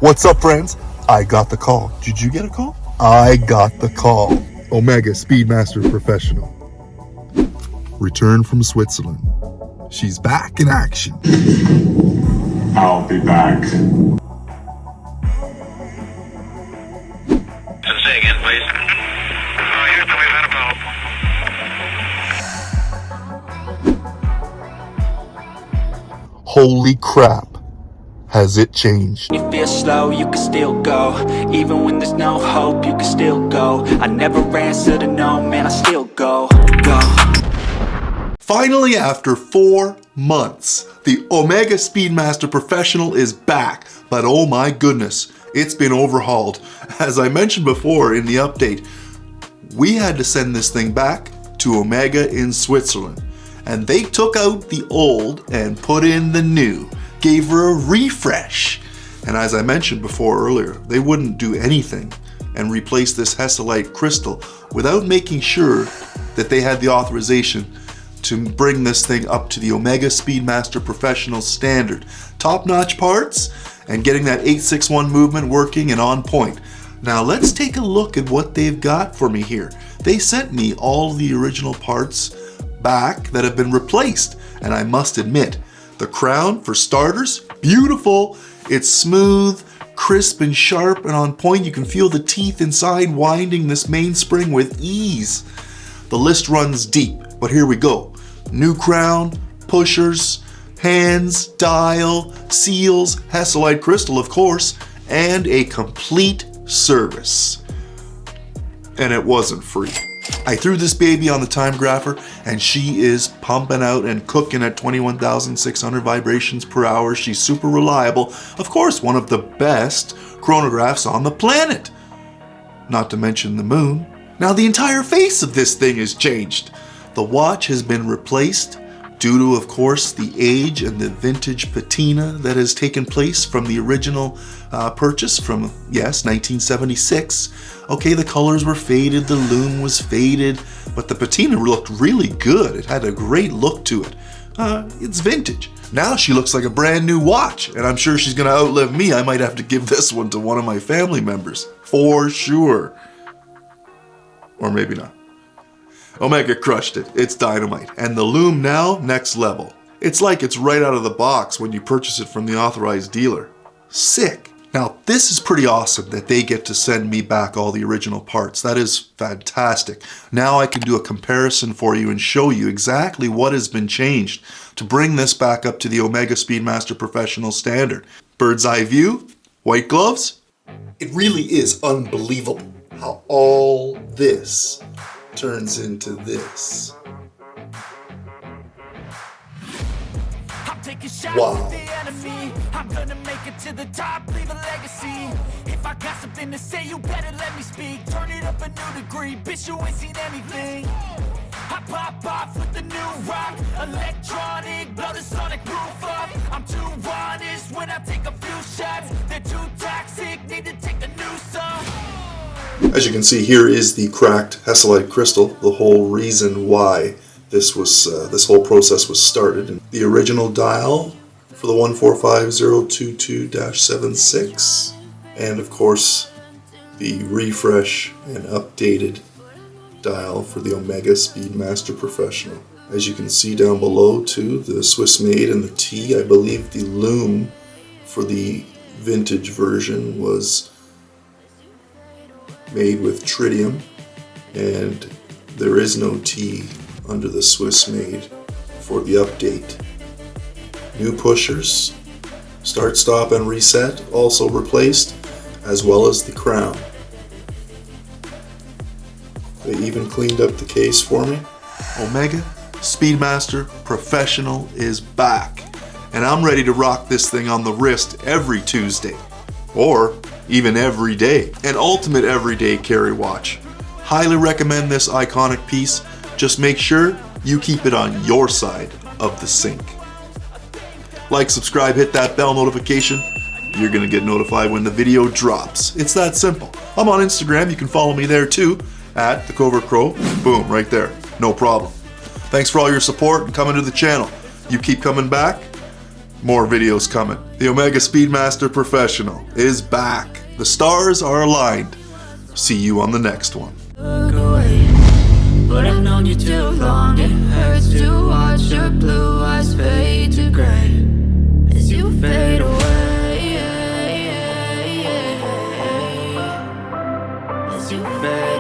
What's up, friends? I got the call. Did you get a call? I got the call. Omega Speedmaster Professional. Returned from Switzerland. She's back in action. I'll be back. Say again, please. Here's the way that about. Holy crap. Has it changed? You feel slow, you can still go. Even when there's no hope, you can still go. I never answer to no, man, I still go. Finally, after 4 months, the Omega Speedmaster Professional is back. But oh my goodness, it's been overhauled. As I mentioned before in the update, we had to send this thing back to Omega in Switzerland. And they took out the old and put in the new. Gave her a refresh. And as I mentioned before earlier, they wouldn't do anything and replace this Hesalite Crystal without making sure that they had the authorization to bring this thing up to the Omega Speedmaster Professional Standard. Top-notch parts and getting that 861 movement working and on point. Now let's take a look at what they've got for me here. They sent me all the original parts back that have been replaced, and I must admit, the crown, for starters, beautiful. It's smooth, crisp and sharp and on point. You can feel the teeth inside winding this mainspring with ease. The list runs deep, but here we go. New crown, pushers, hands, dial, seals, Hesalite Crystal of course, and a complete service. And it wasn't free. I threw this baby on the time grapher and she is pumping out and cooking at 21,600 vibrations per hour. She's super reliable. Of course, one of the best chronographs on the planet. Not to mention the moon. Now the entire face of this thing has changed. The watch has been replaced due to, of course, the age and the vintage patina that has taken place from the original purchase from, yes, 1976. Okay, the colors were faded, the lume was faded, but the patina looked really good. It had a great look to it. It's vintage. Now she looks like a brand new watch, and I'm sure she's gonna outlive me. I might have to give this one to one of my family members, for sure. Or maybe not. Omega crushed it. It's dynamite. And the lume now, next level. It's like it's right out of the box when you purchase it from the authorized dealer. Sick. Now, this is pretty awesome that they get to send me back all the original parts. That is fantastic. Now I can do a comparison for you and show you exactly what has been changed to bring this back up to the Omega Speedmaster Professional Standard. Bird's eye view, white gloves. It really is unbelievable how all this turns into this. Wow. I'm gonna make it to the top, leave a legacy. If I got something to say, you better let me speak. Turn it up a new degree, bitch, you ain't seen anything. I pop off with the new rock, electronic, blow the sonic roof up. I'm too honest when I take a few shots. They're too toxic, need to take a new song. As you can see, here is the cracked Hesalite Crystal, the whole reason why this whole process was started. And the original dial for the 145022-76, and of course the refresh and updated dial for the Omega Speedmaster Professional. As you can see down below too, the Swiss made and the T. I believe the lume for the vintage version was made with tritium, and there is no T under the Swiss made for the update. New pushers, start, stop, and reset also replaced, as well as the crown. They even cleaned up the case for me. Omega Speedmaster Professional is back, and I'm ready to rock this thing on the wrist every Tuesday, or even every day. An ultimate everyday carry watch. Highly recommend this iconic piece. Just make sure you keep it on your side of the sink. Like, subscribe, hit that bell notification. You're gonna get notified when the video drops. It's that simple. I'm on Instagram, you can follow me there too, at TheCovertCrow. Boom, right there, no problem. Thanks for all your support and coming to the channel. You keep coming back, More videos coming. The Omega Speedmaster Professional is back. The stars are aligned. See you on the next one. Look away, but I've known you too long. It hurts to watch your blue eyes fade to gray as you fade away. As you fade